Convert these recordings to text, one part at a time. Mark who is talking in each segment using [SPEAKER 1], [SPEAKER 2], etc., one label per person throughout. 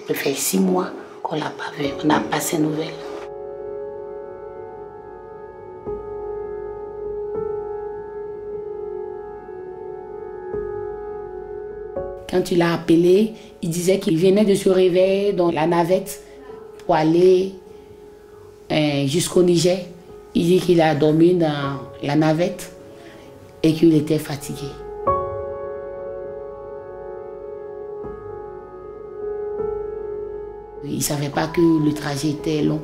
[SPEAKER 1] Ça fait 6 mois qu'on ne l'a pas vu, on n'a pas ses nouvelles. Quand il a appelé, il disait qu'il venait de se réveiller dans la navette pour aller jusqu'au Niger. Il dit qu'il a dormi dans la navette et qu'il était fatigué. Il ne savait pas que le trajet était long,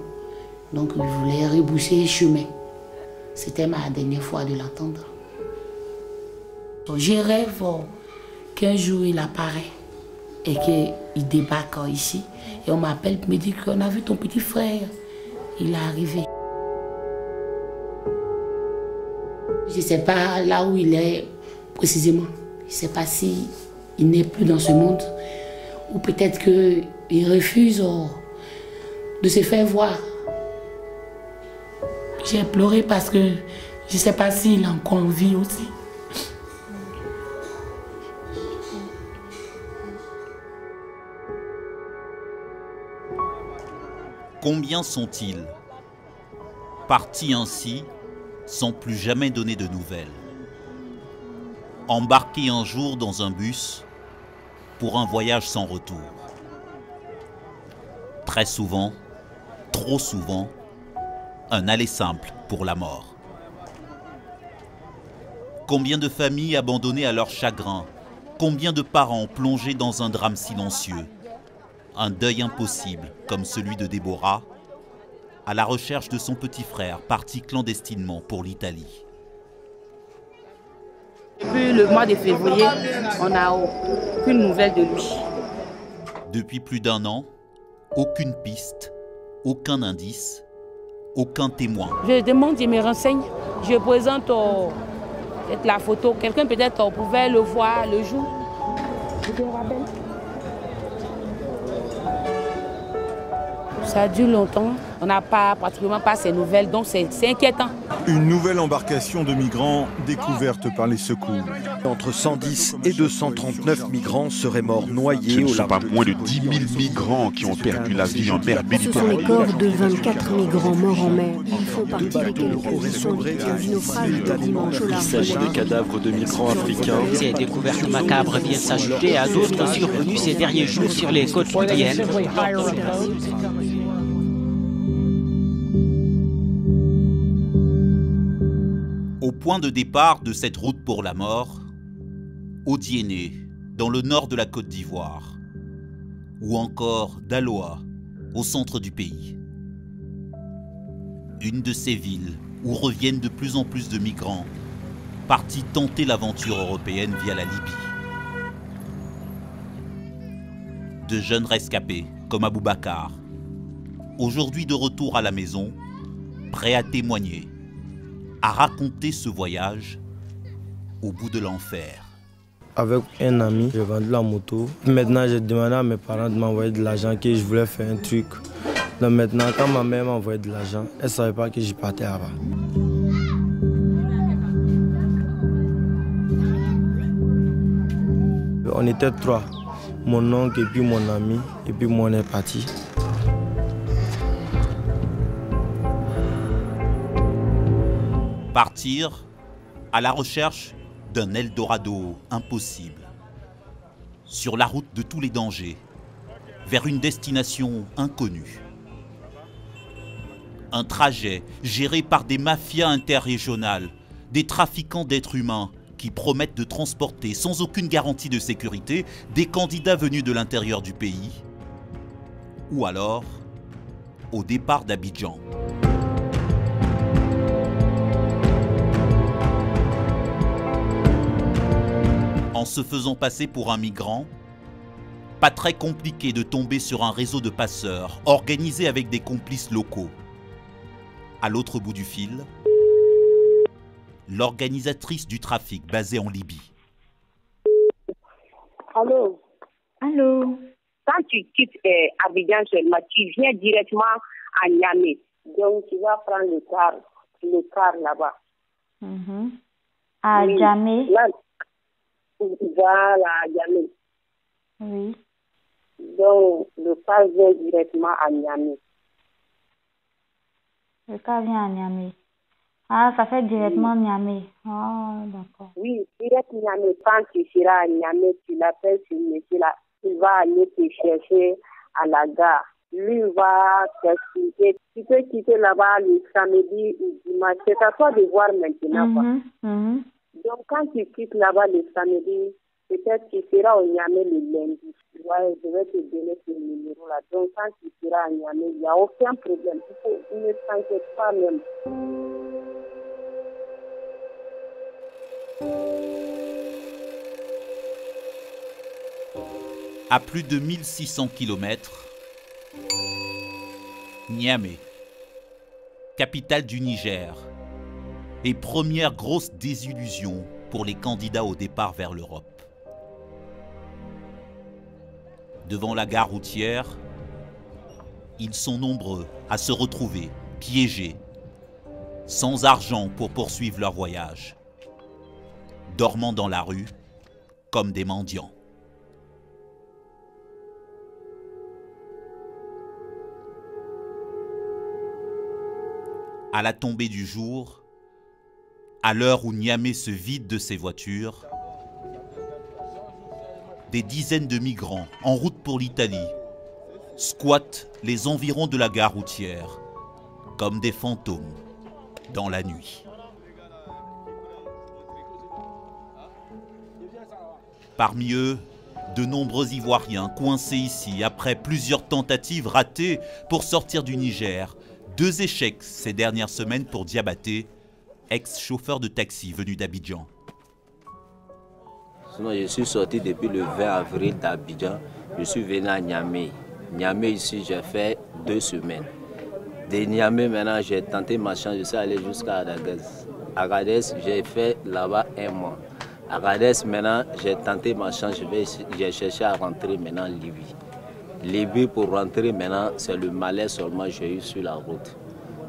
[SPEAKER 1] donc il voulait rebrousser le chemin. C'était ma dernière fois de l'entendre. Je rêve qu'un jour il apparaît et qu'il débarque ici. Et on m'appelle pour me dire qu'on a vu ton petit frère, il est arrivé. Je ne sais pas là où il est précisément. Je ne sais pas s'il n'est plus dans ce monde ou peut-être qu'il refuse de se faire voir. J'ai pleuré parce que je ne sais pas s'il a encore envie aussi.
[SPEAKER 2] Combien sont-ils partis ainsi sans plus jamais donner de nouvelles? Embarqués un jour dans un bus pour un voyage sans retour. Très souvent, trop souvent, un aller simple pour la mort. Combien de familles abandonnées à leur chagrin? Combien de parents plongés dans un drame silencieux? Un deuil impossible, comme celui de Déborah, à la recherche de son petit frère parti clandestinement pour l'Italie.
[SPEAKER 3] Depuis le mois de février, on n'a aucune nouvelle de lui.
[SPEAKER 2] Depuis plus d'1 an, aucune piste, aucun indice, aucun témoin.
[SPEAKER 3] Je demande, je me renseigne, je présente la photo. Quelqu'un peut-être pouvait le voir le jour. Je te rappelle. Ça dure longtemps, on n'a pratiquement pas ces nouvelles, donc c'est inquiétant.
[SPEAKER 4] Une nouvelle embarcation de migrants découverte par les secours.
[SPEAKER 5] Entre 110 et 239 migrants seraient morts noyés.
[SPEAKER 6] Ce ne sont pas moins de 10 000 migrants qui ont perdu la vie en mer Méditerranée.
[SPEAKER 7] Ce sont les corps de 24 migrants morts en mer. Ils font partie des quelques conditions victimes du naufrage de dimanche au large.
[SPEAKER 8] Il s'agit des cadavres de migrants africains.
[SPEAKER 9] Ces découvertes macabres viennent s'ajouter à d'autres survenues ces derniers jours sur les côtes libyennes.
[SPEAKER 2] Au point de départ de cette route pour la mort, Odiéné, dans le nord de la Côte d'Ivoire, ou encore Daloa, au centre du pays. Une de ces villes où reviennent de plus en plus de migrants, partis tenter l'aventure européenne via la Libye. De jeunes rescapés, comme Aboubacar, aujourd'hui de retour à la maison, prêts à témoigner, à raconter ce voyage au bout de l'enfer.
[SPEAKER 10] Avec un ami, j'ai vendu la moto. Maintenant, j'ai demandé à mes parents de m'envoyer de l'argent, que je voulais faire un truc. Donc maintenant, quand ma mère m'a envoyé de l'argent, elle ne savait pas que je partais là-bas. On était 3, mon oncle et puis mon ami, et puis moi on est parti.
[SPEAKER 2] Partir à la recherche d'un Eldorado impossible. Sur la route de tous les dangers, vers une destination inconnue. Un trajet géré par des mafias interrégionales, des trafiquants d'êtres humains qui promettent de transporter sans aucune garantie de sécurité des candidats venus de l'intérieur du pays. Ou alors, au départ d'Abidjan. En se faisant passer pour un migrant, pas très compliqué de tomber sur un réseau de passeurs organisé avec des complices locaux. À l'autre bout du fil, l'organisatrice du trafic basée en Libye.
[SPEAKER 11] Allô?
[SPEAKER 7] Allô?
[SPEAKER 11] Quand tu quittes Abidjan seulement, tu viens directement à Niamey. Donc tu vas prendre le car là-bas.
[SPEAKER 7] À Niamey?
[SPEAKER 11] Voilà, Niamey.
[SPEAKER 7] Oui.
[SPEAKER 11] Donc, le cas vient directement à Niamey.
[SPEAKER 12] Le cas vient à Niamey. Ah, ça fait directement Niamey. Ah, d'accord.
[SPEAKER 11] Oui, direct Niamey. Quand tu seras à Niamey, tu l'appelles ce monsieur-là. Il va aller te chercher à la gare. Lui va t'expliquer. Tu peux quitter là-bas le samedi ou dimanche. C'est à toi de voir maintenant. Donc, quand tu quittes là-bas le samedi, peut-être tu seras au Niamey le lundi. Ouais, je vais te donner ce numéro-là. Donc, quand tu seras à Niamey, il n'y a aucun problème. Ne t'inquiète pas même.
[SPEAKER 2] À plus de 1600 km, Niamey, capitale du Niger, et première grosse désillusion pour les candidats au départ vers l'Europe. Devant la gare routière, ils sont nombreux à se retrouver piégés, sans argent pour poursuivre leur voyage, dormant dans la rue comme des mendiants. À la tombée du jour, à l'heure où Niamey se vide de ses voitures, des dizaines de migrants en route pour l'Italie squattent les environs de la gare routière comme des fantômes dans la nuit. Parmi eux, de nombreux Ivoiriens coincés ici après plusieurs tentatives ratées pour sortir du Niger. 2 échecs ces dernières semaines pour Diabaté, ex-chauffeur de taxi venu d'Abidjan.
[SPEAKER 13] Sinon, je suis sorti depuis le 20 avril d'Abidjan. Je suis venu à Niamey. Niamey, ici, j'ai fait 2 semaines. De Niamey, maintenant, j'ai tenté ma chance. Je suis allé jusqu'à Agadez. Agadez, j'ai fait là-bas 1 mois. Agadez, maintenant, j'ai tenté ma chance. J'ai cherché à rentrer maintenant en Libye. Libye, pour rentrer maintenant, c'est le malaise seulement que j'ai eu sur la route.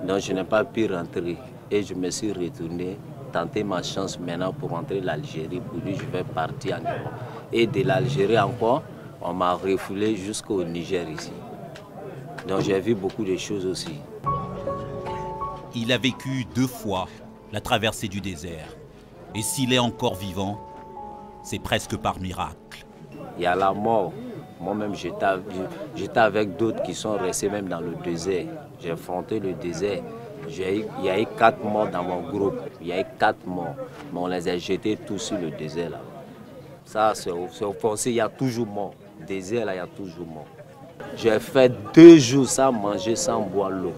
[SPEAKER 13] Donc, je n'ai pas pu rentrer. Et je me suis retourné, tenter ma chance maintenant pour rentrer en Algérie. Pour lui, je vais partir en Europe. Et de l'Algérie encore, on m'a refoulé jusqu'au Niger ici. Donc, j'ai vu beaucoup de choses aussi.
[SPEAKER 2] Il a vécu 2 fois la traversée du désert. Et s'il est encore vivant, c'est presque par miracle.
[SPEAKER 13] Il y a la mort. Moi-même, j'étais avec d'autres qui sont restés même dans le désert. J'ai affronté le désert. Il y a eu 4 morts dans mon groupe. Il y a eu 4 morts. Mais on les a jetés tous sur le désert là. Ça, c'est au fossé, il y a toujours mort. Désert là, il y a toujours mort. J'ai fait 2 jours sans manger, sans boire l'eau.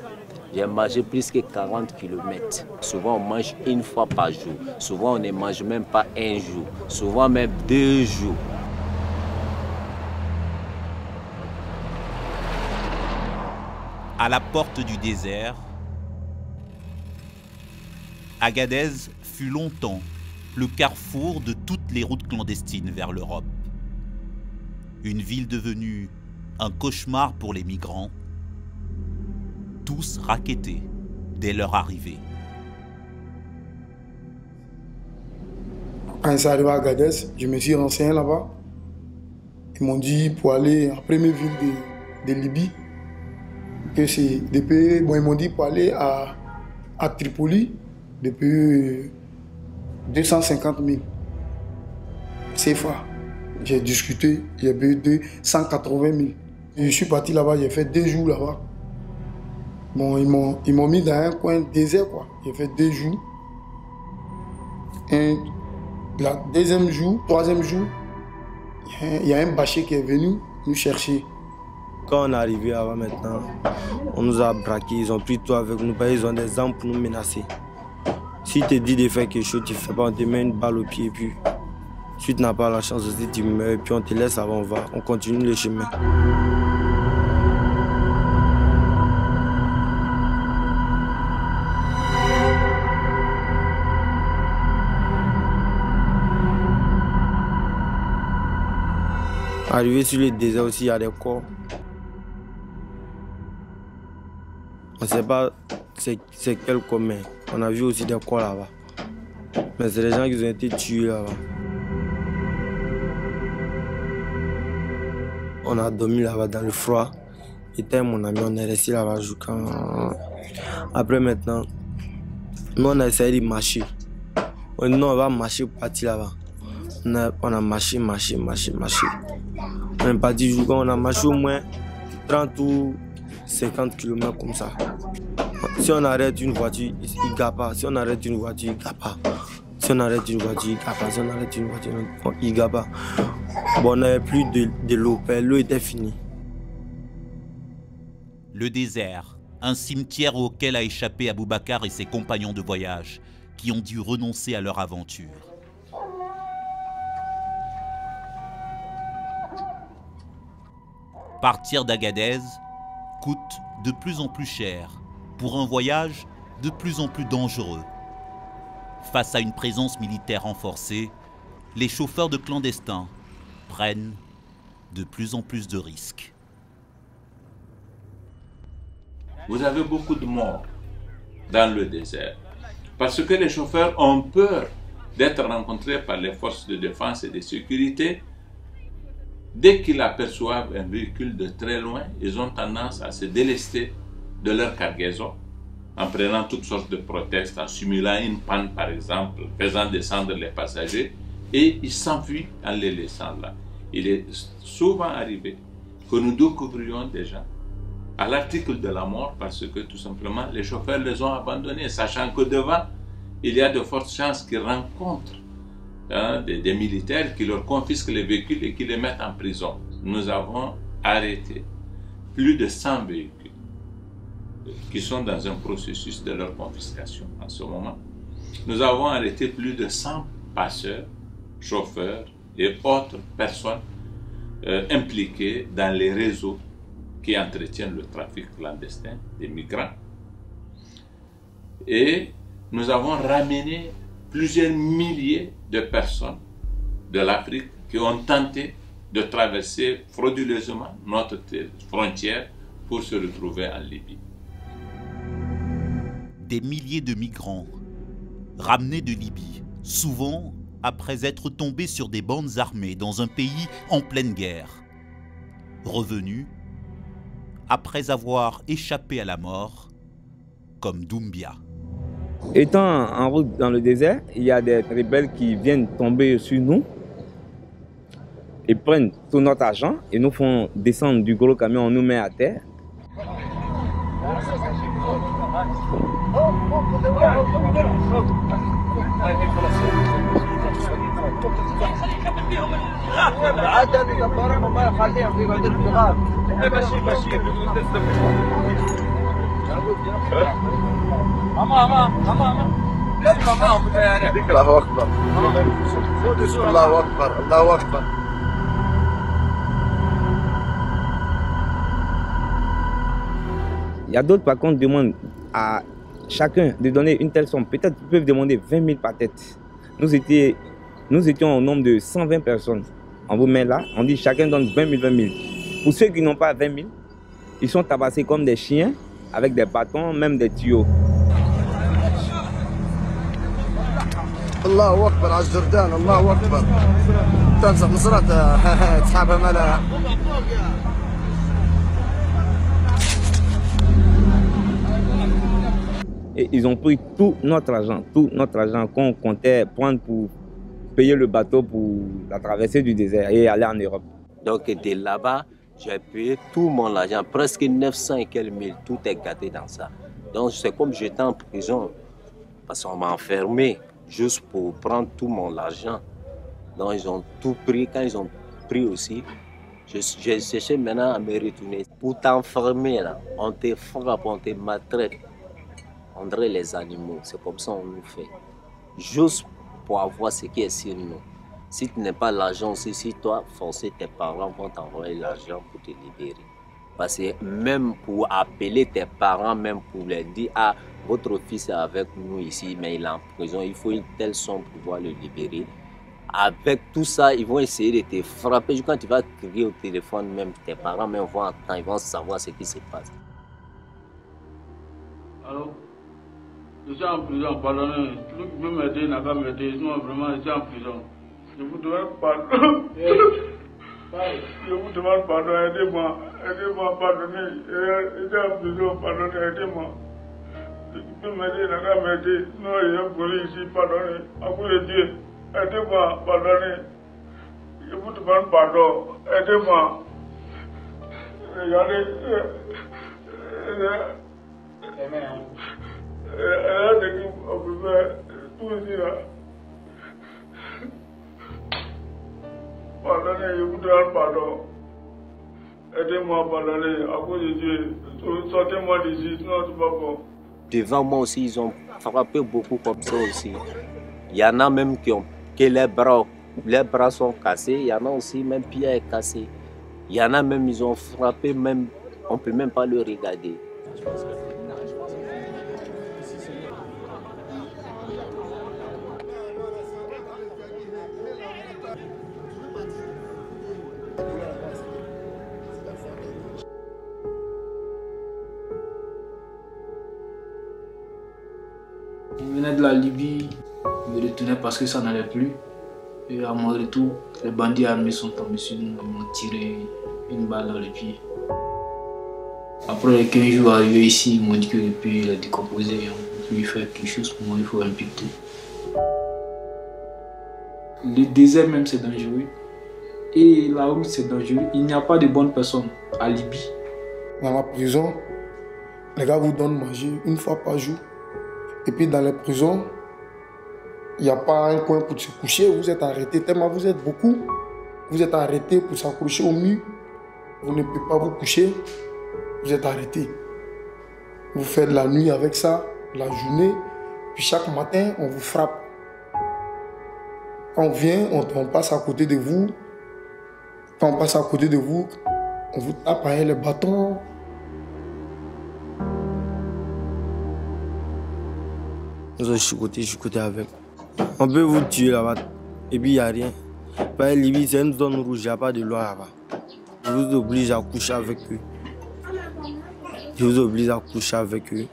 [SPEAKER 13] J'ai marché plus que 40 km. Souvent, on mange 1 fois par jour. Souvent, on ne mange même pas 1 jour. Souvent, même 2 jours.
[SPEAKER 2] À la porte du désert, Agadez fut longtemps le carrefour de toutes les routes clandestines vers l'Europe. Une ville devenue un cauchemar pour les migrants, tous rackettés dès leur arrivée.
[SPEAKER 14] Quand c'est arrivé à Agadez, je me suis renseigné là-bas. Ils m'ont dit pour aller en première ville de Libye, que c'est depuis, bon, ils m'ont dit pour aller à Tripoli depuis 250 000 CFA. J'ai discuté, j'ai payé 280 000. Je suis parti là-bas, j'ai fait 2 jours là-bas. Bon, ils m'ont mis dans un coin désert, quoi. J'ai fait 2 jours. Et le 2e jour, 3e jour, il y a un bâcher qui est venu nous chercher.
[SPEAKER 10] Quand on est arrivé là-bas maintenant, on nous a braqués, ils ont pris tout avec nous, ils ont des armes pour nous menacer. Si tu te dis de faire quelque chose, tu ne fais pas, on te met une balle au pied et puis si tu n'as pas la chance aussi, tu meurs et puis on te laisse avant, on continue le chemin. Arrivé sur le désert aussi, il y a des corps. On ne sait pas c'est quel corps, mais on a vu aussi des corps là-bas. Mais c'est des gens qui ont été tués là-bas. On a dormi là-bas dans le froid. J'étais mon ami, on est resté là-bas jusqu'à... Après maintenant, nous on a essayé de marcher. Non, on va marcher pour partir là-bas. On a marché. On est parti jusqu'à... On a marché au moins 30 ou 50 km comme ça. Si on arrête une voiture, il ne gare pas. Si on arrête une voiture, il ne gare pas. Si on arrête une voiture, il ne gare pas. Si on arrête une voiture, il ne gare pas. Bon, on n'avait plus de l'eau. L'eau était finie.
[SPEAKER 2] Le désert, un cimetière auquel a échappé Aboubacar et ses compagnons de voyage, qui ont dû renoncer à leur aventure. Partir d'Agadez coûte de plus en plus cher pour un voyage de plus en plus dangereux. Face à une présence militaire renforcée, les chauffeurs de clandestins prennent de plus en plus de risques.
[SPEAKER 15] Vous avez beaucoup de morts dans le désert parce que les chauffeurs ont peur d'être rencontrés par les forces de défense et de sécurité. Dès qu'ils aperçoivent un véhicule de très loin, ils ont tendance à se délester de leur cargaison en prenant toutes sortes de prétextes, en simulant une panne par exemple, faisant descendre les passagers, et ils s'enfuient en les laissant là. Il est souvent arrivé que nous découvrions des gens à l'article de la mort parce que tout simplement les chauffeurs les ont abandonnés, sachant que devant, il y a de fortes chances qu'ils rencontrent des militaires qui leur confisquent les véhicules et qui les mettent en prison. Nous avons arrêté plus de 100 véhicules qui sont dans un processus de leur confiscation en ce moment. Nous avons arrêté plus de 100 passeurs, chauffeurs et autres personnes impliquées dans les réseaux qui entretiennent le trafic clandestin des migrants. Et nous avons ramené plusieurs milliers de personnes de l'Afrique qui ont tenté de traverser frauduleusement notre frontière pour se retrouver en Libye.
[SPEAKER 2] Des milliers de migrants ramenés de Libye, souvent après être tombés sur des bandes armées dans un pays en pleine guerre. Revenus après avoir échappé à la mort, comme Doumbia.
[SPEAKER 16] Étant en route dans le désert, il y a des rebelles qui viennent tomber sur nous. Ils prennent tout notre argent et nous font descendre du gros camion, on nous met à terre. Il y a d'autres par contre demandent à chacun de donner une telle somme. Peut-être qu'ils peuvent demander 20 000 par tête. Nous étions au nombre de 120 personnes. On vous met là, on dit chacun donne 20 000. Pour ceux qui n'ont pas 20 000, ils sont tabassés comme des chiens, avec des bâtons, même des tuyaux.
[SPEAKER 17] Allahu Akbar, al-Jordan, Allahu Akbar. Tanzaq Nusrat, t'sahaba malaha.
[SPEAKER 16] Et ils ont pris tout notre argent qu'on comptait prendre pour payer le bateau pour la traversée du désert et aller en Europe.
[SPEAKER 13] Donc de là-bas, j'ai payé tout mon argent, presque 900 et quelques mille, tout est gâté dans ça. Donc c'est comme j'étais en prison, parce qu'on m'a enfermé juste pour prendre tout mon argent. Donc ils ont tout pris, quand ils ont pris aussi, j'ai cherché maintenant à me retourner. Pour t'enfermer là, on te frappe, on te maltraite. On dirait les animaux, c'est comme ça qu'on nous fait. Juste pour avoir ce qui est sur nous. Si tu n'as pas l'argent, si toi, forcer tes parents vont t'envoyer l'argent pour te libérer. Parce que même pour appeler tes parents, même pour leur dire, ah, votre fils est avec nous ici, mais il est en prison, il faut une telle somme pour pouvoir le libérer. Avec tout ça, ils vont essayer de te frapper. Quand tu vas crier au téléphone, même tes parents même vont entendre, ils vont savoir ce qui se passe.
[SPEAKER 18] Alors, je suis en prison, pardonnez. Celui qui peut m'aider n'a qu'à m'aider, sinon vraiment je suis en prison. Je vous devrais pardon. Je vous demande pardon, aidez-moi. Aidez-moi, pardonnez. Aidez en prison, pardonnez, aidez-moi. Tu peux m'aider, n'a qu'à m'aider. Non, il y a un volé ici, pardonnez. À vous de Dieu, aidez-moi, pardonnez. Je vous demande pardon, aidez-moi. Regardez. On peut faire tout ici là. Pardonnez, je vous demande pardon. Aidez-moi, pardonnez, à cause de Dieu. Sortez-moi d'ici, sinon c'est pas bon.
[SPEAKER 13] Devant moi aussi, ils ont frappé beaucoup comme ça aussi. Il y en a même que les bras sont cassés. Il y en a aussi, même pied est cassé. Il y en a même, ils ont frappé, même, on ne peut même pas le regarder.
[SPEAKER 19] Je venais de la Libye, je me retournais parce que ça n'allait plus. Et à mon retour, les bandits armés sont tombés sur nous et m'ont tiré une balle dans le pied. Après les 15 jours arrivés ici, ils m'ont dit que le pied est décomposé et on peut plus faire quelque chose pour moi, il faut amputer. Le désert même c'est dangereux. Et la route c'est dangereux. Il n'y a pas de bonnes personnes à Libye.
[SPEAKER 14] Dans la prison, les gars vous donnent manger une fois par jour. Et puis dans les prisons, il n'y a pas un coin pour se coucher, vous êtes arrêté tellement vous êtes beaucoup. Vous êtes arrêté pour s'accrocher au mur. Vous ne pouvez pas vous coucher, vous êtes arrêté. Vous faites la nuit avec ça, la journée, puis chaque matin, on vous frappe. Quand on vient, on passe à côté de vous. Quand on passe à côté de vous, on vous tape avec les bâtons.
[SPEAKER 10] Nous avons chicoté avec. On peut vous tuer là-bas et puis il n'y a rien. Par Libye, c'est une zone rouge, il n'y a pas de loi là-bas. Je vous oblige à coucher avec eux. Je vous oblige à coucher avec eux.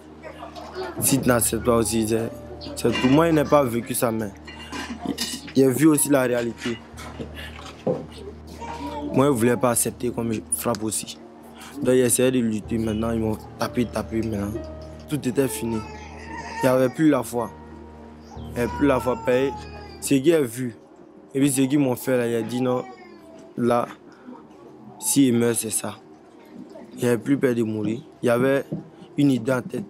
[SPEAKER 10] Si tu n'acceptes pas aussi, c'est tout. Moi, il n'a pas vécu ça, mais il a vu aussi la réalité. Moi, je ne voulais pas accepter comme je frappe aussi. Donc, il essayait de lutter. Maintenant, ils m'ont tapé maintenant. Tout était fini. Il n'y avait plus la foi. Il n'y avait plus la foi payée. Ce qui est vu. Et puis, ce qu'ils m'ont fait, là, il a dit non. Là, s'il meurt, c'est ça. Il n'y avait plus peur de mourir. Il y avait une idée en tête.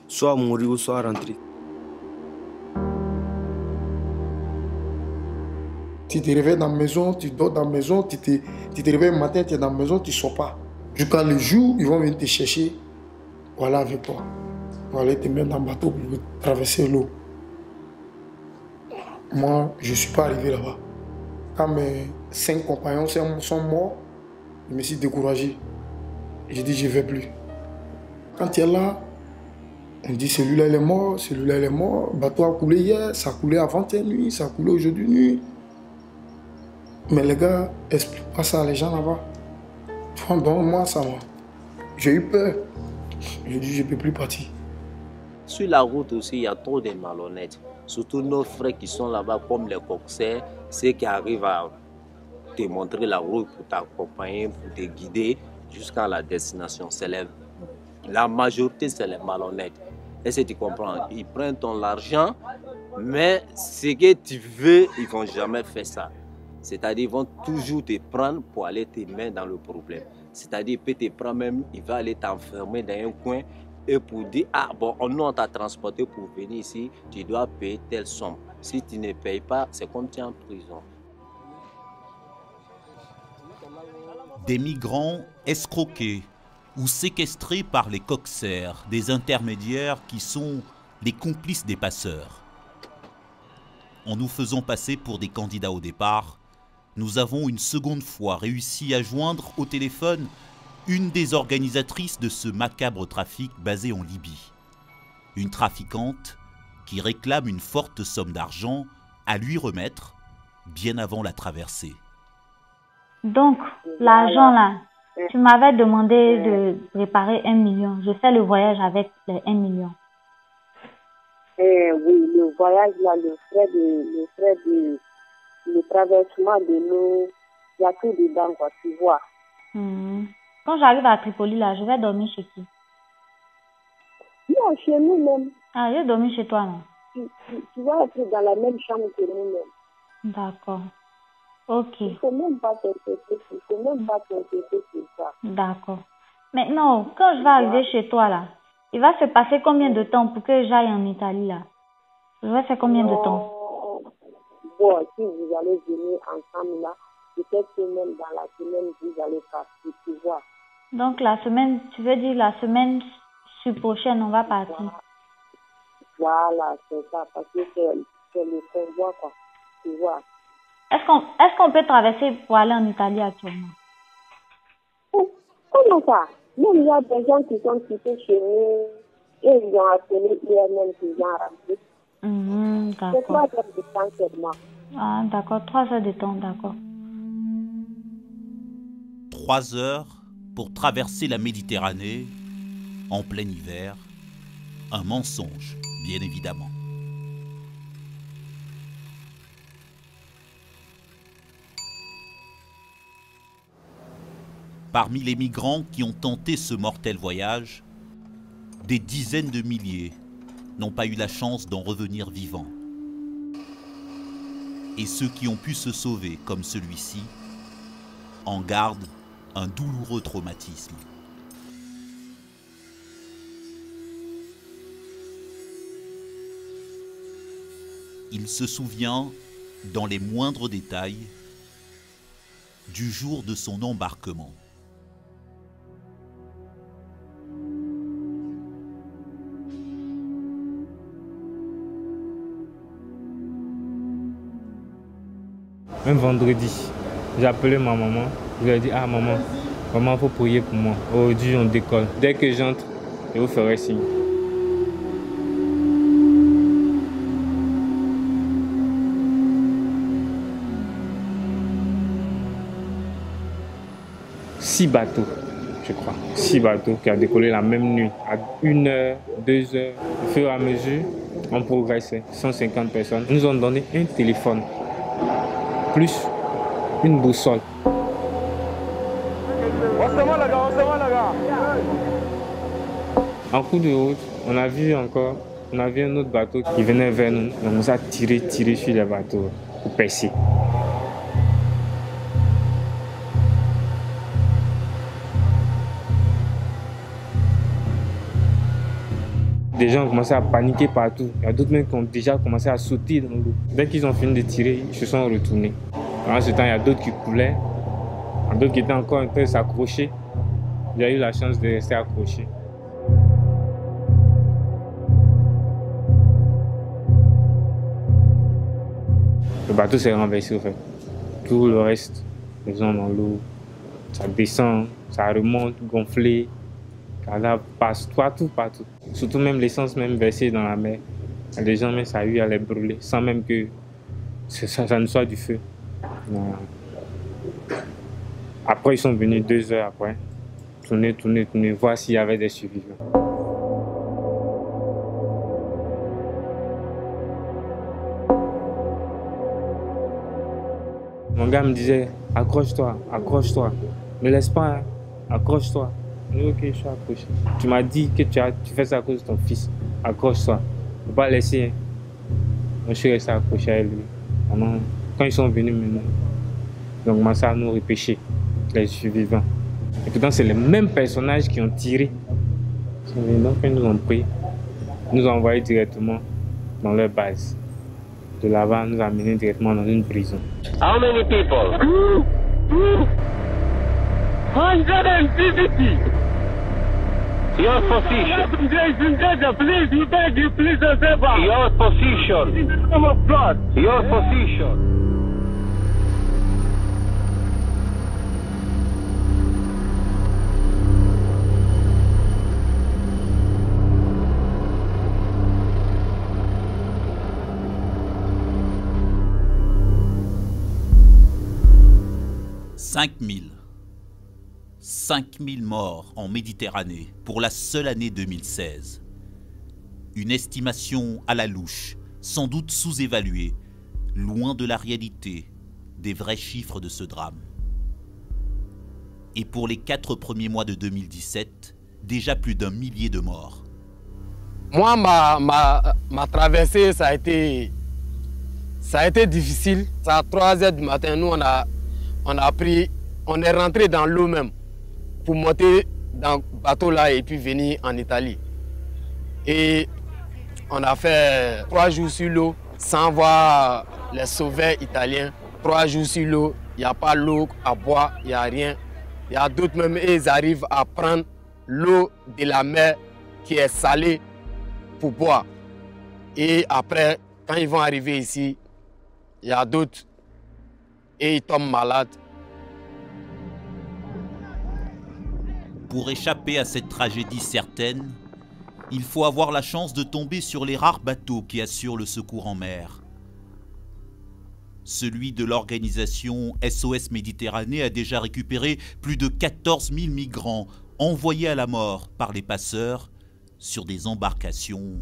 [SPEAKER 10] Soit mourir ou soit rentrer.
[SPEAKER 14] Tu te réveilles dans la maison, tu dors dans la maison, tu te réveilles le matin, tu es dans la maison, tu ne sors pas. Jusqu'à le jour, ils vont venir te chercher. Voilà avec toi. Pour aller te mettre dans le bateau pour traverser l'eau. Moi, je ne suis pas arrivé là-bas. Quand mes 5 compagnons sont morts, je me suis découragé. J'ai dit, je ne vais plus. Quand tu es là, on dit, celui-là, il est mort, celui-là, il est mort. Le bateau a coulé hier, ça a coulé avant-hier nuit, ça a coulé aujourd'hui nuit. Mais les gars, explique pas ça à les gens là-bas. Donc moi, ça m'a... J'ai eu peur. J'ai dit, je ne peux plus partir.
[SPEAKER 13] Sur la route aussi, il y a trop de malhonnêtes. Surtout nos frères qui sont là-bas, comme les coxers, ceux qui arrivent à te montrer la route pour t'accompagner, pour te guider jusqu'à la destination. La majorité, c'est les malhonnêtes. Est-ce que tu comprends? Ils prennent ton argent, mais ce que tu veux, ils ne vont jamais faire ça. C'est-à-dire qu'ils vont toujours te prendre pour aller te mettre dans le problème. C'est-à-dire qu'ils peuvent te prendre même, il va aller t'enfermer dans un coin et pour dire, ah bon, on t'a transporté pour venir ici, tu dois payer telle somme. Si tu ne payes pas, c'est comme tu es en prison.
[SPEAKER 2] Des migrants escroqués ou séquestrés par les coxers, des intermédiaires qui sont les complices des passeurs. En nous faisant passer pour des candidats au départ, nous avons une seconde fois réussi à joindre au téléphone une des organisatrices de ce macabre trafic basé en Libye. Une trafiquante qui réclame une forte somme d'argent à lui remettre bien avant la traversée.
[SPEAKER 12] Donc, l'argent là, tu m'avais demandé de préparer 1 million. Je fais le voyage avec les 1 million.
[SPEAKER 11] Oui, le voyage là, le traversement de l'eau, Il y a tout dedans, quoi, tu vois.
[SPEAKER 12] Quand j'arrive à Tripoli, là, je vais dormir chez qui?
[SPEAKER 11] Non, chez nous-mêmes.
[SPEAKER 12] Ah, je vais dormir chez toi, non?
[SPEAKER 11] Tu vas être dans la même chambre que nous-mêmes.
[SPEAKER 12] D'accord. Ok.
[SPEAKER 11] Il ne faut même pas t'inquiéter sur ça.
[SPEAKER 12] D'accord. Maintenant, quand je vais arriver chez toi, là, il va se passer combien de temps pour que j'aille en Italie, là? Je vais faire combien de temps?
[SPEAKER 11] Bon, si vous allez venir ensemble, là, peut-être que même dans la semaine, vous allez partir, tu vois.
[SPEAKER 12] Donc, la semaine, tu veux dire la semaine prochaine, on va partir?
[SPEAKER 11] Voilà, c'est ça, parce que c'est le convoi, quoi, tu vois.
[SPEAKER 12] Est-ce qu'on peut traverser pour aller en Italie actuellement?
[SPEAKER 11] Comment ça? Même il y a des gens qui sont quittés chez nous et ils ont appelé hier même qu'ils ont rempli.
[SPEAKER 12] D'accord.
[SPEAKER 11] C'est 3 heures de temps seulement.
[SPEAKER 12] Ah, d'accord, 3 heures de temps, d'accord.
[SPEAKER 2] 3 heures pour traverser la Méditerranée en plein hiver. Un mensonge, bien évidemment. Parmi les migrants qui ont tenté ce mortel voyage, des dizaines de milliers n'ont pas eu la chance d'en revenir vivants. Et ceux qui ont pu se sauver, comme celui-ci, en gardent un douloureux traumatisme. Il se souvient, dans les moindres détails, du jour de son embarquement.
[SPEAKER 20] Même vendredi, j'ai appelé ma maman. Je lui ai dit, ah maman, il faut prier pour moi. Aujourd'hui, on décolle. Dès que j'entre, je vous ferai signe. Six bateaux, je crois. 6 bateaux qui ont décollé la même nuit, à 1h, 2h. Au fur et à mesure, on progressait. 150 personnes. Ils nous ont donné un téléphone, plus une boussole. En cours de route, on a vu un autre bateau qui venait vers nous. On nous a tiré sur les bateaux pour percer. Des gens ont commencé à paniquer partout. Il y a d'autres même qui ont déjà commencé à sauter dans l'eau. Dès qu'ils ont fini de tirer, ils se sont retournés. En ce temps, il y a d'autres qui coulaient, d'autres qui étaient encore en train de s'accrocher. J'ai eu la chance de rester accroché. Le bateau s'est renversé, en fait. Tout le reste, les gens dans l'eau, ça descend, ça remonte, gonflé. Là, passe partout. Surtout même l'essence même versée dans la mer. Les gens, même, ça a eu à les brûler, sans même que ça ne soit du feu. Après, ils sont venus 2 heures après. Tourner, voir s'il y avait des survivants. Mon gars me disait, accroche-toi, ne laisse pas, hein. Accroche-toi. Je dis, ok, je suis accroché. Tu m'as dit que tu fais ça à cause de ton fils, accroche-toi, ne faut pas laisser. Moi, je suis resté accroché à lui. Quand ils sont venus maintenant, ils ont commencé à nous repêcher, les survivants. Et pourtant, c'est les mêmes personnages qui ont tiré. Donc, ils nous ont pris, ils nous ont envoyés directement dans leur base. De là-bas, nous ont amenés directement dans une prison.
[SPEAKER 21] How many people? 150. Your position. Please, we beg you, please don't save us. Your position. In the name of God. Your position. « 5000 morts en Méditerranée pour la seule année 2016. Une estimation à la louche, sans doute sous-évaluée, loin de la réalité, des vrais chiffres de ce drame.
[SPEAKER 2] Et pour les 4 premiers mois de 2017, déjà plus d'1 millier de morts.
[SPEAKER 1] Moi, ma traversée, ça a été difficile. À 3 h du matin, nous, on est rentré dans l'eau même pour monter dans le bateau là et puis venir en Italie. Et on a fait 3 jours sur l'eau sans voir les sauveurs italiens. 3 jours sur l'eau, il n'y a pas l'eau à boire, il n'y a rien. Il y a d'autres même, ils arrivent à prendre l'eau de la mer qui est salée pour boire. Et après, quand ils vont arriver ici, il y a d'autres et ils tombent malades.
[SPEAKER 2] Pour échapper à cette tragédie certaine, il faut avoir la chance de tomber sur les rares bateaux qui assurent le secours en mer. Celui de l'organisation SOS Méditerranée a déjà récupéré plus de 14 000 migrants envoyés à la mort par les passeurs sur des embarcations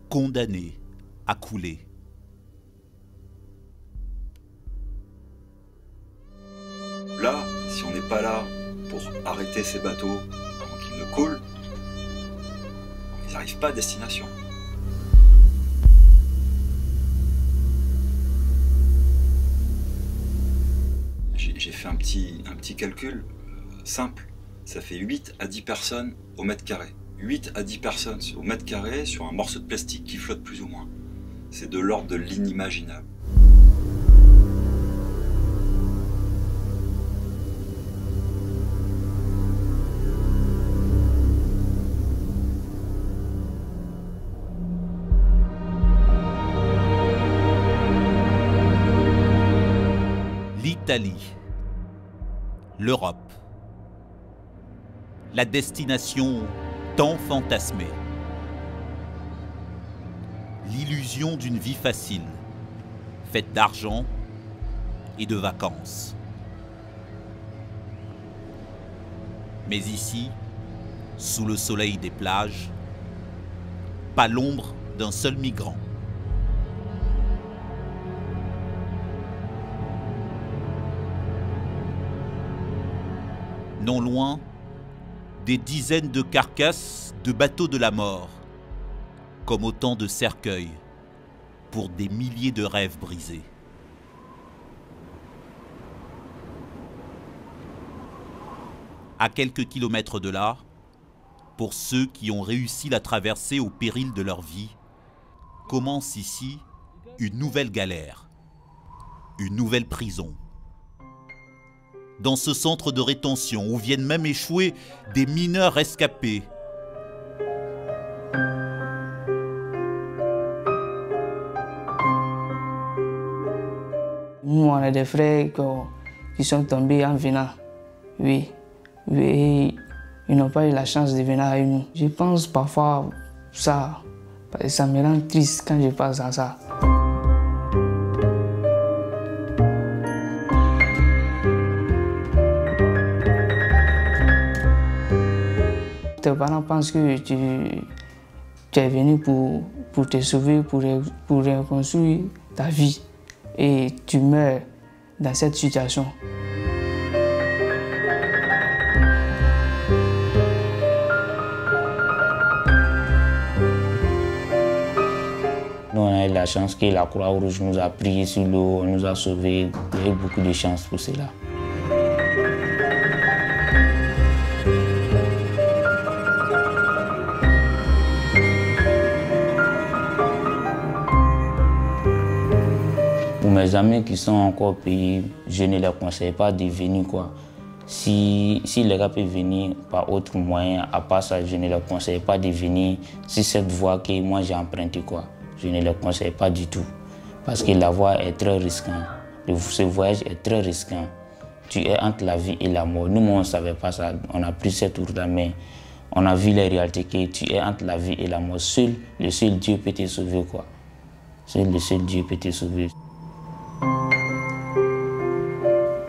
[SPEAKER 2] condamnées à couler.
[SPEAKER 22] Là, si on n'est pas là pour arrêter ces bateaux avant qu'ils ne coulent, ils n'arrivent pas à destination. J'ai fait un petit calcul simple. Ça fait 8 à 10 personnes au mètre carré. 8 à 10 personnes au mètre carré sur un morceau de plastique qui flotte plus ou moins. C'est de l'ordre de l'inimaginable.
[SPEAKER 2] L'Italie, l'Europe, la destination tant fantasmée, l'illusion d'une vie facile, faite d'argent et de vacances. Mais ici, sous le soleil des plages, pas l'ombre d'un seul migrant. Non loin, des dizaines de carcasses de bateaux de la mort, comme autant de cercueils pour des milliers de rêves brisés. À quelques kilomètres de là, pour ceux qui ont réussi la traversée au péril de leur vie, commence ici une nouvelle galère, une nouvelle prison. Dans ce centre de rétention où viennent même échouer des mineurs rescapés.
[SPEAKER 3] Nous, on a des frères qui sont tombés en venant. Oui. Ils n'ont pas eu la chance de venir avec nous. Je pense parfois ça, parce que ça me rend triste quand je pense à ça. Tes parents pensent que tu es venu pour te sauver, pour reconstruire ta vie. Et tu meurs dans cette situation.
[SPEAKER 9] Nous, on a eu la chance que la Croix-Rouge nous a pris sur l'eau, nous a sauvés. Il y a eu beaucoup de chance pour cela. Pour mes amis qui sont encore au pays, je ne les conseille pas de venir, quoi. Si les gars peuvent venir par autre moyen, à part ça, je ne les conseille pas de venir sur cette voie que moi j'ai empruntée, quoi. Je ne les conseille pas du tout. Parce que la voie est très risquante. Ce voyage est très risquant. Tu es entre la vie et la mort. Nous, on ne savait pas ça. On a pris cette route-là, mais on a vu les réalités que tu es entre la vie et la mort. Le seul Dieu peut te sauver, quoi. Seul le seul Dieu peut te sauver.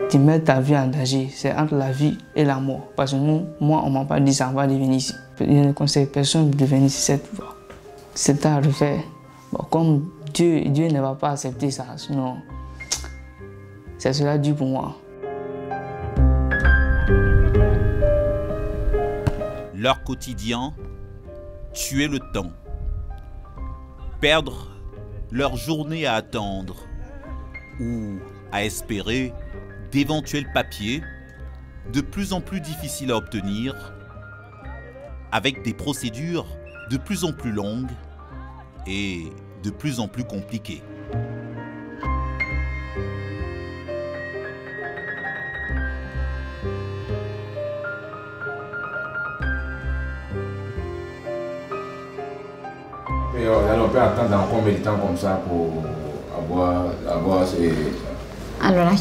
[SPEAKER 3] Tu mets ta vie en danger, c'est entre la vie et la mort. Parce que moi, on ne m'a pas dit ça, on va venir ici. Je ne conseille personne de venir ici cette fois. C'est à refaire. Bon, comme Dieu ne va pas accepter ça, sinon, c'est cela dû pour moi.
[SPEAKER 2] Leur quotidien, tuer le temps. Perdre leur journée à attendre ou à espérer d'éventuels papiers de plus en plus difficiles à obtenir, avec des procédures de plus en plus longues et de plus en plus compliquées.
[SPEAKER 4] Et on peut attendre dans combien de temps comme ça pour avoir ces...
[SPEAKER 5] Alors,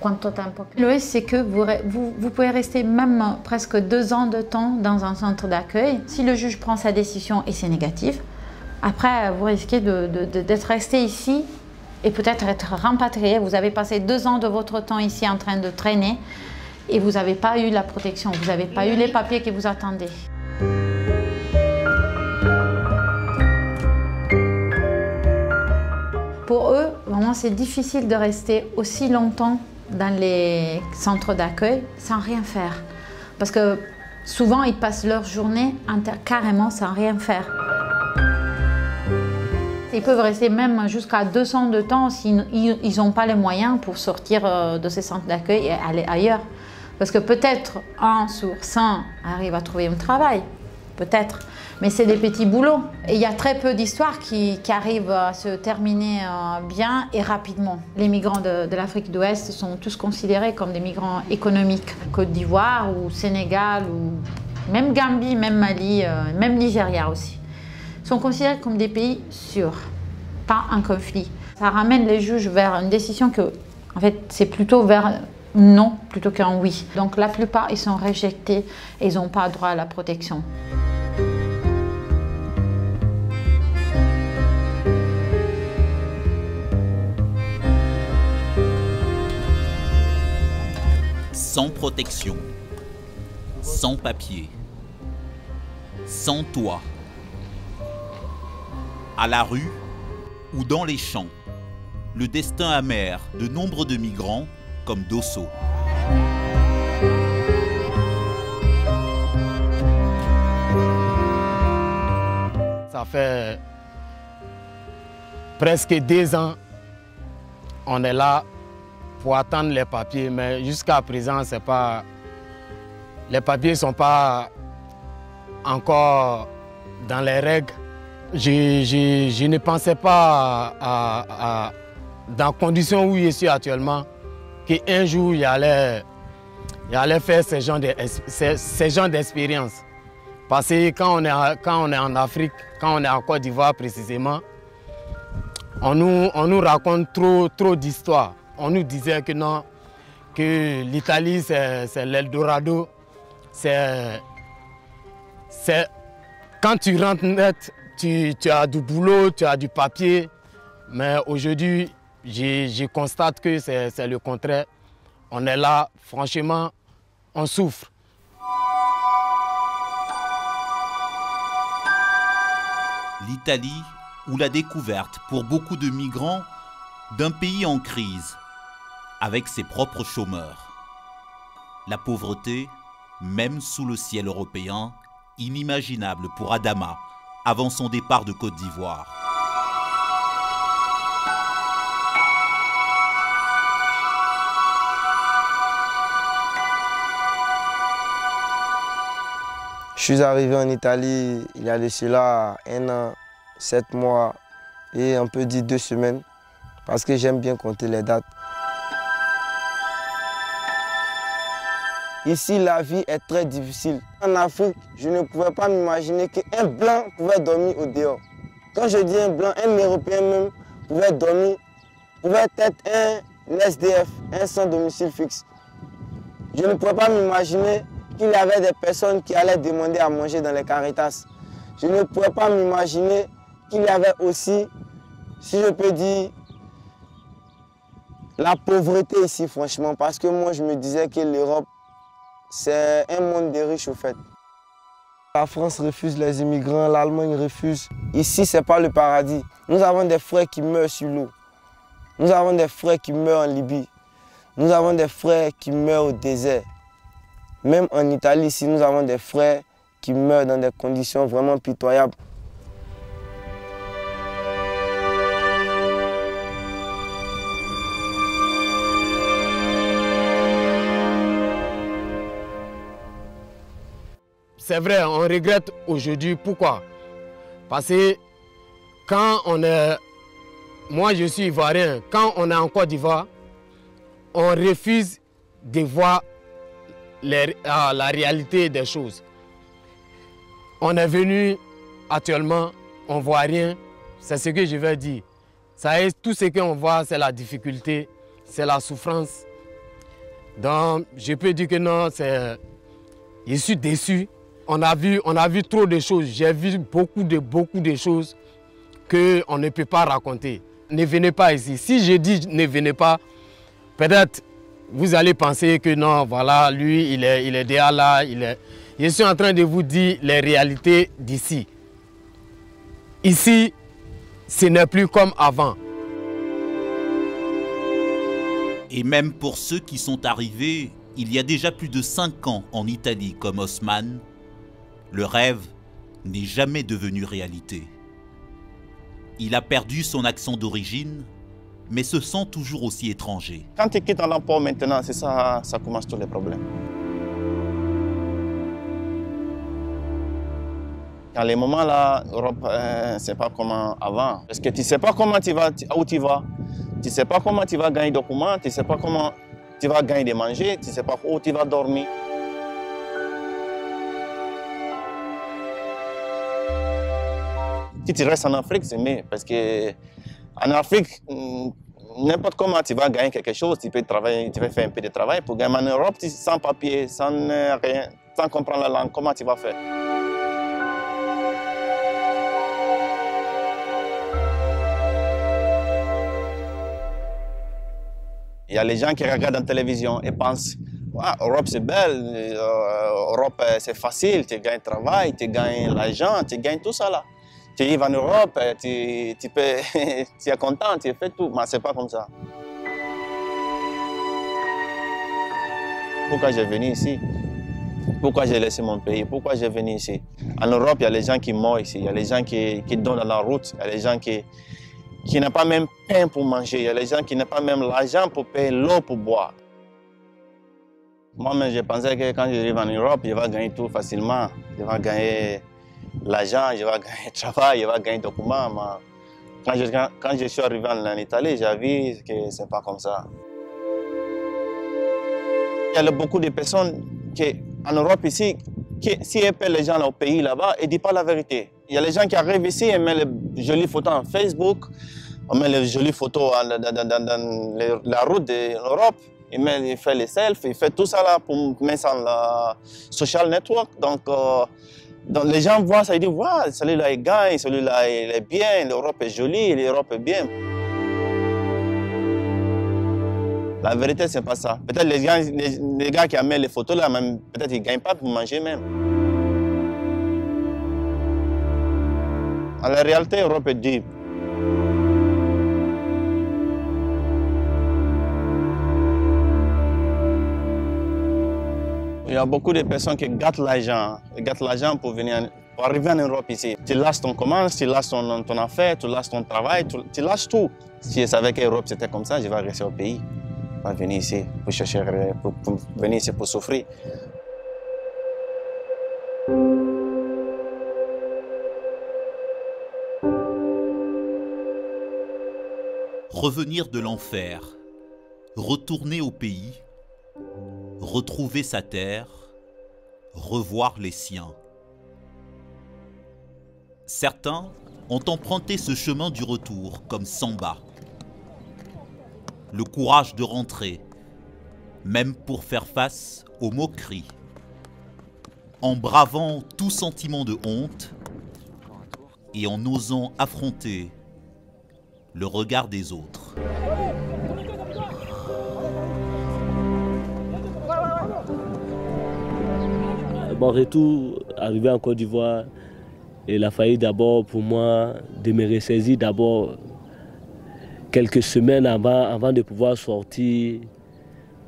[SPEAKER 5] quanto tempo? Le c'est que vous pouvez rester même presque 2 ans de temps dans un centre d'accueil. Si le juge prend sa décision et c'est négatif, après vous risquez d'être resté ici et peut-être être rapatrié. Vous avez passé 2 ans de votre temps ici en train de traîner et vous n'avez pas eu la protection, vous n'avez pas eu les papiers qui vous attendaient. Pour eux, vraiment, c'est difficile de rester aussi longtemps dans les centres d'accueil sans rien faire. Parce que souvent, ils passent leur journée carrément sans rien faire. Ils peuvent rester même jusqu'à 2 ans de temps s'ils n'ont pas les moyens pour sortir de ces centres d'accueil et aller ailleurs. Parce que peut-être 1 sur 100 arrive à trouver un travail, peut-être. Mais c'est des petits boulots. Et il y a très peu d'histoires qui arrivent à se terminer bien et rapidement. Les migrants de l'Afrique d'Ouest sont tous considérés comme des migrants économiques. Côte d'Ivoire ou Sénégal, ou même Gambie, même Mali, même Nigeria aussi. Sont considérés comme des pays sûrs, pas un conflit. Ça ramène les juges vers une décision que, en fait, c'est plutôt vers non plutôt qu'un oui. Donc la plupart, ils sont rejetés et ils n'ont pas droit à la protection.
[SPEAKER 2] Sans protection, sans papier, sans toit, à la rue ou dans les champs, le destin amer de nombre de migrants comme Dosso.
[SPEAKER 1] Ça fait presque 2 ans, on est là pour attendre les papiers, mais jusqu'à présent, c'est pas... les papiers ne sont pas encore dans les règles. Je ne pensais pas, dans les conditions où je suis actuellement, qu'un jour, il allait faire ce genre d'expérience. Parce que quand on est en Afrique, quand on est en Côte d'Ivoire précisément, on nous raconte trop d'histoires. On nous disait que non, que l'Italie c'est l'Eldorado. Quand tu rentres net, tu as du boulot, tu as du papier. Mais aujourd'hui, je constate que c'est le contraire. On est là, franchement, on souffre.
[SPEAKER 2] L'Italie ou la découverte pour beaucoup de migrants d'un pays en crise, avec ses propres chômeurs. La pauvreté, même sous le ciel européen, inimaginable pour Adama avant son départ de Côte d'Ivoire.
[SPEAKER 10] Je suis arrivé en Italie il y a de cela 1 an, 7 mois et on peut dire 2 semaines parce que j'aime bien compter les dates. Ici, la vie est très difficile. En Afrique, je ne pouvais pas m'imaginer qu'un blanc pouvait dormir au dehors. Quand je dis un blanc, un Européen même pouvait dormir, pouvait être un SDF, un sans domicile fixe. Je ne pouvais pas m'imaginer qu'il y avait des personnes qui allaient demander à manger dans les Caritas. Je ne pouvais pas m'imaginer qu'il y avait aussi, si je peux dire, la pauvreté ici, franchement, parce que moi, je me disais que l'Europe, c'est un monde de riches, au fait. La France refuse les immigrants, l'Allemagne refuse. Ici, ce n'est pas le paradis. Nous avons des frères qui meurent sur l'eau. Nous avons des frères qui meurent en Libye. Nous avons des frères qui meurent au désert. Même en Italie, ici, nous avons des frères qui meurent dans des conditions vraiment pitoyables.
[SPEAKER 1] C'est vrai, on regrette aujourd'hui. Pourquoi? Parce que quand on est... Moi, je suis ivoirien. Quand on est en Côte d'Ivoire, on refuse de voir la réalité des choses. On est venu actuellement, on ne voit rien. C'est ce que je veux dire. Ça est, tout ce qu'on voit, c'est la difficulté, c'est la souffrance. Donc, je peux dire que non, je suis déçu. On a vu trop de choses. J'ai vu beaucoup de choses qu'on ne peut pas raconter. Ne venez pas ici. Si je dis ne venez pas, peut-être vous allez penser que non, voilà, lui, il est déjà là. Je suis en train de vous dire les réalités d'ici. Ici, ce n'est plus comme avant.
[SPEAKER 2] Et même pour ceux qui sont arrivés il y a déjà plus de 5 ans en Italie comme Osman, le rêve n'est jamais devenu réalité. Il a perdu son accent d'origine, mais se sent toujours aussi étranger.
[SPEAKER 6] Quand tu quittes l'emploi maintenant, c'est ça, ça commence tous les problèmes. Dans les moments là, l'Europe, c'est pas comme avant. Parce que tu sais pas comment tu vas, où tu vas. Tu sais pas comment tu vas gagner des documents, tu sais pas comment tu vas gagner de manger, tu sais pas où tu vas dormir. Si tu restes en Afrique, c'est mieux. Parce qu'en Afrique, n'importe comment tu vas gagner quelque chose, tu peux travailler, tu peux faire un peu de travail pour gagner. En Europe, sans papier, sans rien, sans comprendre la langue, comment tu vas faire? Il y a les gens qui regardent en télévision et pensent ah, Europe c'est belle, Europe c'est facile, tu gagnes travail, tu gagnes l'argent, tu gagnes tout ça là. Tu arrives en Europe, tu es content, tu fais tout, mais ce n'est pas comme ça. Pourquoi j'ai venu ici? Pourquoi j'ai laissé mon pays? Pourquoi j'ai venu ici? En Europe, il y a les gens qui meurent ici, il y a les gens qui donnent dans la route, il y a les gens qui n'ont pas même pain pour manger, il y a les gens qui n'ont pas même l'argent pour payer l'eau pour boire. Moi-même, je pensais que quand j'arrive en Europe, je vais gagner tout facilement. Je vais gagner l'argent, je vais gagner le travail, je vais gagner des documents. Mais quand je suis arrivé en Italie, j'ai vu que ce n'est pas comme ça. Il y a beaucoup de personnes en Europe ici, si elles paient les gens au pays là-bas, ils ne disent pas la vérité. Il y a les gens qui arrivent ici et mettent les jolies photos en Facebook, on met les jolies photos dans la route de l'Europe, il fait les selfies, il fait tout ça là pour mettre sur la social network. Donc les gens voient ça, ils disent wow, celui-là il gagne, celui-là il est bien, l'Europe est jolie, l'Europe est bien. La vérité, c'est pas ça. Peut-être les gars qui amènent les photos là, peut-être ils ne gagnent pas pour manger même. En la réalité, l'Europe est dure. Il y a beaucoup de personnes qui gâtent l'argent pour arriver en Europe ici. Tu lâches ton commerce, tu lâches ton affaire, tu lâches ton travail, tu lâches tout. Si je savais que l'Europe c'était comme ça, je vais rester au pays. Je vais venir ici pour chercher, pour venir ici pour souffrir.
[SPEAKER 2] Revenir de l'enfer, retourner au pays, retrouver sa terre, revoir les siens. Certains ont emprunté ce chemin du retour comme Samba. Le courage de rentrer, même pour faire face aux moqueries, en bravant tout sentiment de honte et en osant affronter le regard des autres.
[SPEAKER 8] Mon retour, arrivé en Côte d'Ivoire, il a fallu d'abord pour moi de me ressaisir d'abord quelques semaines avant de pouvoir sortir,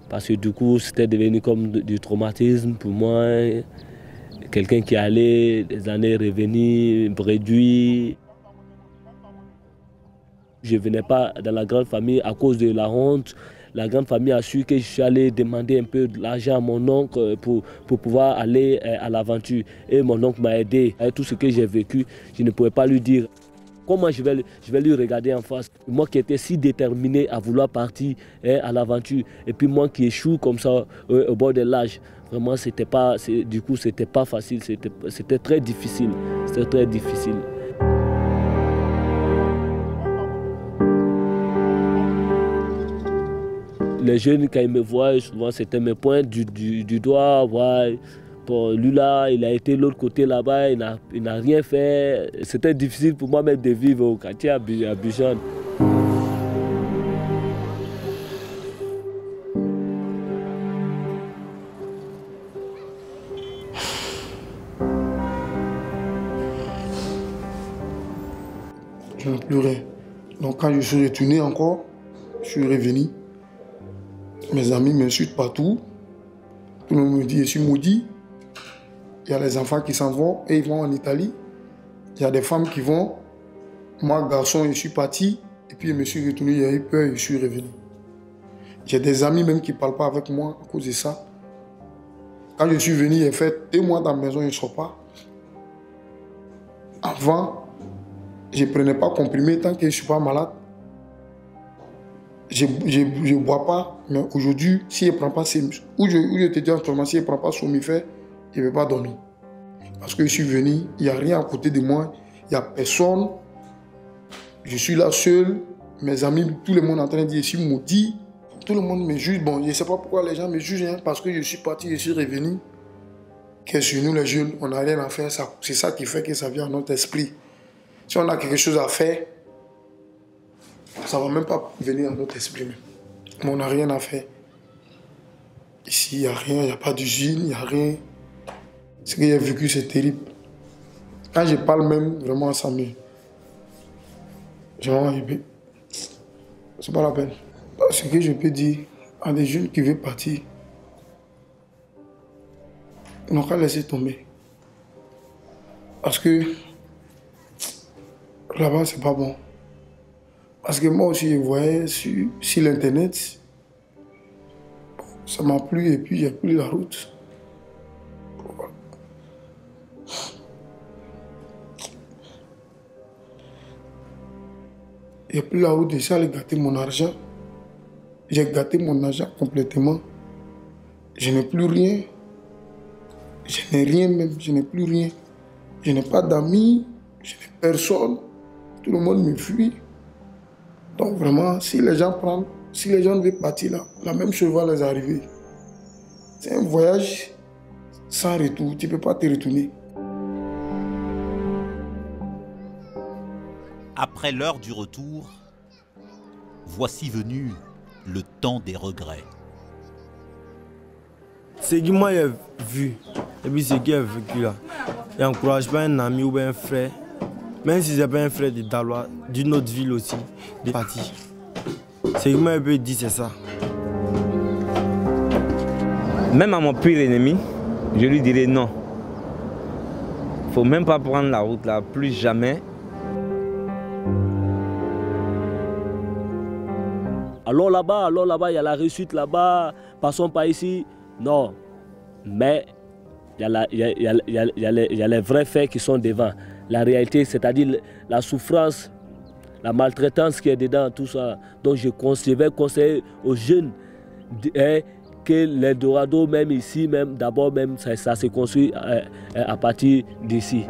[SPEAKER 8] parce que du coup c'était devenu comme du traumatisme pour moi. quelqu'un qui allait, des années revenir, réduit. Je ne venais pas dans la grande famille à cause de la honte. La grande famille a su que je suis allé demander un peu de l'argent à mon oncle pour pouvoir aller à l'aventure. Et mon oncle m'a aidé. Avec tout ce que j'ai vécu, je ne pouvais pas lui dire. Comment je vais lui regarder en face? Moi qui étais si déterminé à vouloir partir à l'aventure. Et puis moi qui échoue comme ça au bord de l'âge. Vraiment, c'était pas facile. C'était très difficile. C'était très difficile. Les jeunes, quand ils me voient, souvent c'était mes points du doigt. Ouais. Bon, lui là, il a été de l'autre côté là-bas, il n'a rien fait. C'était difficile pour moi même de vivre au quartier à Abidjan.
[SPEAKER 14] Je n'ai plus rien. Donc quand je suis retourné encore, je suis revenu. Mes amis m'insultent partout. Tout le monde me dit, je suis maudit. Il y a les enfants qui s'en vont et ils vont en Italie. Il y a des femmes qui vont. Moi, garçon, je suis parti. Et puis je me suis retourné, il y a eu peur et je suis revenu. J'ai des amis même qui ne parlent pas avec moi à cause de ça. Quand je suis venu, j'ai fait 2 mois dans la maison, je ne sors pas. Avant, je ne prenais pas comprimé tant que je ne suis pas malade. Je ne bois pas, mais aujourd'hui, si je ne prends pas, ou je te dis en ce moment, si je ne prends pas somnifère, je ne vais pas dormir. Parce que je suis venu, il n'y a rien à côté de moi, il n'y a personne. Je suis là seul, mes amis, tout le monde est en train de dire, je suis maudit. Tout le monde me juge. Bon, je ne sais pas pourquoi les gens me jugent, hein, parce que je suis parti, je suis revenu. Que sur nous les jeunes, on n'a rien à faire. C'est ça qui fait que ça vient à notre esprit. Si on a quelque chose à faire, ça ne va même pas venir à notre esprit. Mais on n'a rien à faire. Ici, il n'y a rien, il n'y a pas d'usine, il n'y a rien. Ce que j'ai vécu, c'est terrible. Quand je parle même, vraiment, ça me... J'ai vraiment aimé. C'est pas la peine. Ce que je peux dire à des jeunes qui veulent partir, ils n'ont qu'à laisser tomber. Parce que là-bas, c'est pas bon. Parce que moi aussi, je voyais sur l'internet, ça m'a plu et puis j'ai pris la route. J'ai pris la route, déjà, j'ai gâté mon argent. J'ai gâté mon argent complètement. Je n'ai plus rien. Je n'ai rien même, je n'ai plus rien. Je n'ai pas d'amis, je n'ai personne. Tout le monde me fuit. Donc vraiment, si les gens veulent partir là, la même chose va les arriver. C'est un voyage sans retour, tu ne peux pas te retourner.
[SPEAKER 2] Après l'heure du retour, voici venu le temps des regrets.
[SPEAKER 10] Ce que moi j'ai vu, et puis ce que j'ai vécu là, je n'encourage pas un ami ou un frère, même si c'est pas un frère de Daloa, d'une autre ville aussi, de partir. Ce que moi je peux dire, c'est ça.
[SPEAKER 16] Même à mon pire ennemi, je lui dirais non. Il ne faut même pas prendre la route là, plus jamais.
[SPEAKER 8] Allons là-bas, il y a la réussite là-bas, passons par ici. Non, mais il y a les vrais faits qui sont devant. La réalité, c'est-à-dire la souffrance, la maltraitance qui est dedans, tout ça. Donc je vais conseiller aux jeunes que l'Eldorado, même ici, même d'abord, même ça se construit à partir d'ici.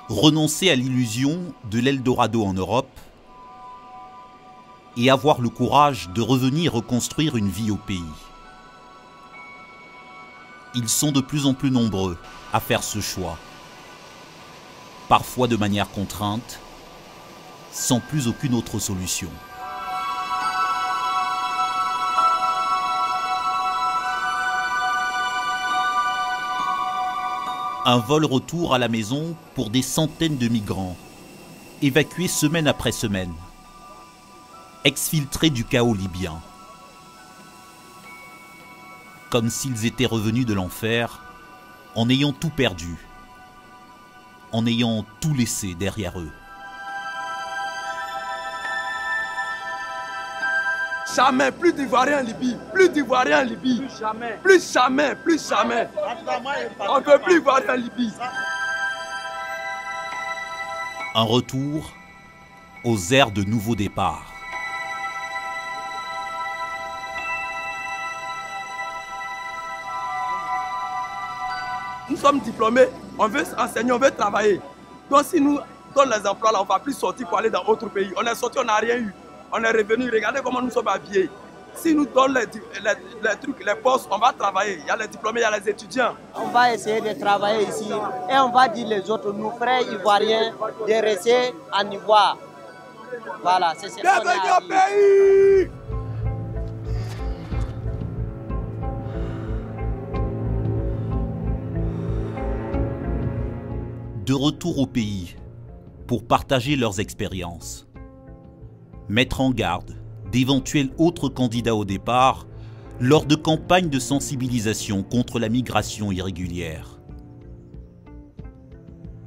[SPEAKER 2] Renoncer à l'illusion de l'Eldorado en Europe et avoir le courage de revenir reconstruire une vie au pays. Ils sont de plus en plus nombreux à faire ce choix, parfois de manière contrainte, sans plus aucune autre solution. Un vol retour à la maison pour des centaines de migrants, évacués semaine après semaine, exfiltrés du chaos libyen. Comme s'ils étaient revenus de l'enfer, en ayant tout perdu, en ayant tout laissé derrière eux.
[SPEAKER 7] Jamais, plus d'Ivoiriens en Libye, plus d'Ivoiriens en Libye, plus jamais, plus jamais, plus jamais. On ne veut plus Ivoiriens en Libye.
[SPEAKER 2] Un retour aux ères de nouveau départ.
[SPEAKER 7] Nous sommes diplômés, on veut enseigner, on veut travailler. Donc si nous donnons les emplois là, on ne va plus sortir pour aller dans d'autres pays. On est sorti, on n'a rien eu. On est revenu, regardez comment nous sommes habillés. Si nous donnons les trucs, les postes, on va travailler. Il y a les diplômés, il y a les étudiants.
[SPEAKER 15] On va essayer de travailler ici et on va dire les autres, nos frères ivoiriens, de rester en Ivoire. Voilà, c'est ce qu'on a dit.
[SPEAKER 2] De retour au pays pour partager leurs expériences. Mettre en garde d'éventuels autres candidats au départ lors de campagnes de sensibilisation contre la migration irrégulière.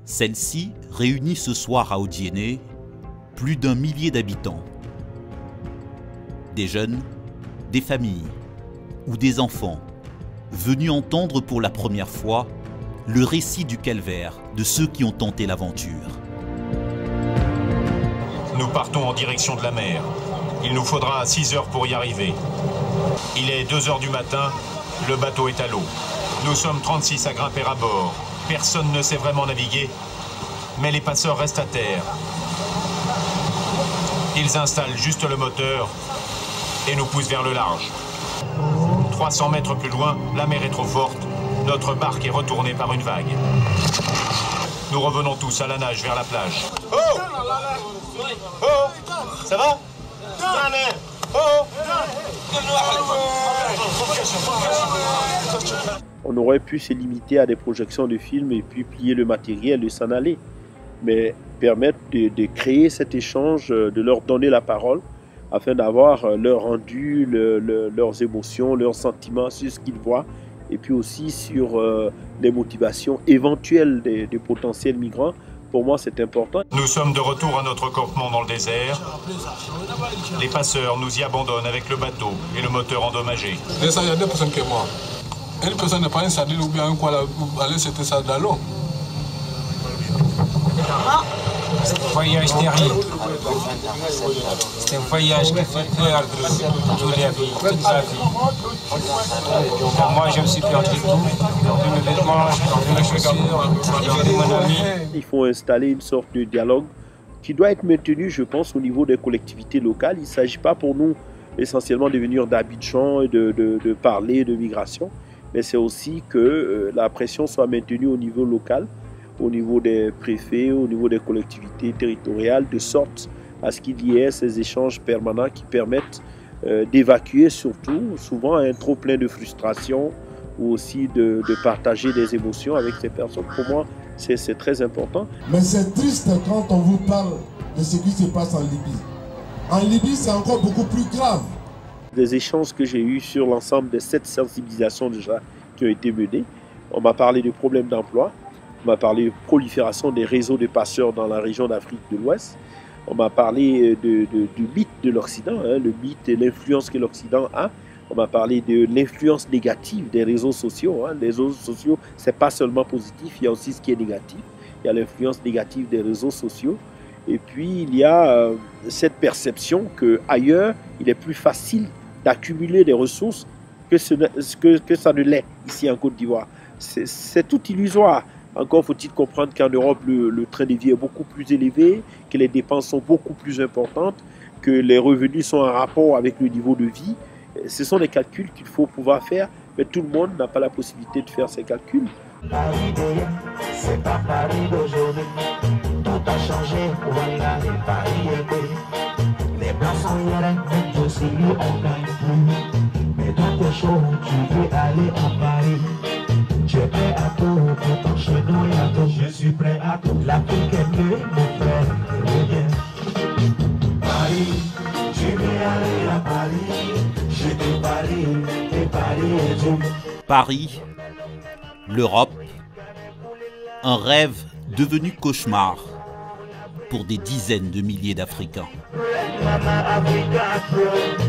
[SPEAKER 2] Celle-ci réunit ce soir à Odiéné plus d'1 millier d'habitants. Des jeunes, des familles ou des enfants venus entendre pour la première fois le récit du calvaire de ceux qui ont tenté l'aventure.
[SPEAKER 23] Nous partons en direction de la mer. Il nous faudra 6 heures pour y arriver. Il est 2 heures du matin, le bateau est à l'eau. Nous sommes 36 à grimper à bord. Personne ne sait vraiment naviguer, mais les passeurs restent à terre. Ils installent juste le moteur et nous poussent vers le large. 300 mètres plus loin, la mer est trop forte. Notre barque est retournée par une vague. Nous revenons tous à la nage vers la plage.
[SPEAKER 21] Oh! Oh! Ça va? Oh!
[SPEAKER 24] On aurait pu se limiter à des projections de films et puis plier le matériel et s'en aller. Mais permettre de créer cet échange, de leur donner la parole, afin d'avoir leur rendu, leurs émotions, leurs sentiments sur ce qu'ils voient, et puis aussi sur les motivations éventuelles des potentiels migrants. Pour moi, c'est important.
[SPEAKER 23] Nous sommes de retour à notre campement dans le désert. Les passeurs nous y abandonnent avec le bateau et le moteur endommagé.
[SPEAKER 18] Il y a 2 personnes qui sont mortes. Une personne n'est pas une sardine ou bien un quoi, aller c'était ça dans l'eau.
[SPEAKER 25] C'est un voyage terrible. C'est un voyage qui fait peur toute la vie. Moi, je me suis perdu tout. J'ai perdu mes vêtements, j'ai perdu mes chaussures, j'ai perdu mon ami.
[SPEAKER 24] Il faut installer une sorte de dialogue qui doit être maintenu, je pense, au niveau des collectivités locales. Il ne s'agit pas pour nous essentiellement de venir d'Abidjan et de parler de migration, mais c'est aussi que la pression soit maintenue au niveau local, au niveau des préfets, au niveau des collectivités territoriales, de sorte à ce qu'il y ait ces échanges permanents qui permettent d'évacuer surtout, souvent un trop plein de frustration, ou aussi de partager des émotions avec ces personnes. Pour moi, c'est très important.
[SPEAKER 26] Mais c'est triste quand on vous parle de ce qui se passe en Libye. En Libye, c'est encore beaucoup plus grave.
[SPEAKER 24] Des échanges que j'ai eus sur l'ensemble de 7 sensibilisations déjà qui ont été menées, on m'a parlé de problèmes d'emploi, on m'a parlé de prolifération des réseaux de passeurs dans la région d'Afrique de l'Ouest. On m'a parlé du mythe de l'Occident, le mythe et l'influence que l'Occident a. On m'a parlé de l'influence négative des réseaux sociaux. Les réseaux sociaux, ce n'est pas seulement positif, il y a aussi ce qui est négatif. Il y a l'influence négative des réseaux sociaux. Et puis, il y a cette perception qu'ailleurs, il est plus facile d'accumuler des ressources que ça ne l'est ici en Côte d'Ivoire. C'est tout illusoire. Encore faut-il comprendre qu'en Europe, le train de vie est beaucoup plus élevé, que les dépenses sont beaucoup plus importantes, que les revenus sont en rapport avec le niveau de vie. Ce sont des calculs qu'il faut pouvoir faire, mais tout le monde n'a pas la possibilité de faire ces calculs.
[SPEAKER 21] Paris d'hier, c'est pas Paris d'aujourd'hui. Tout a changé, voilà les Paris étaient. Les blancs sont hier, mais aussi on gagne plus. Mais tout est chaud, tu veux aller à Paris. Tu es prêt à tout, chez nous il y a tout. Je suis prêt à tout, l'Afrique est mieux, mon frère. Paris, tu veux aller à Paris. Je te Paris, et Paris est tout.
[SPEAKER 2] Paris, l'Europe, un rêve devenu cauchemar pour des dizaines de milliers d'Africains.
[SPEAKER 21] Mama Africa,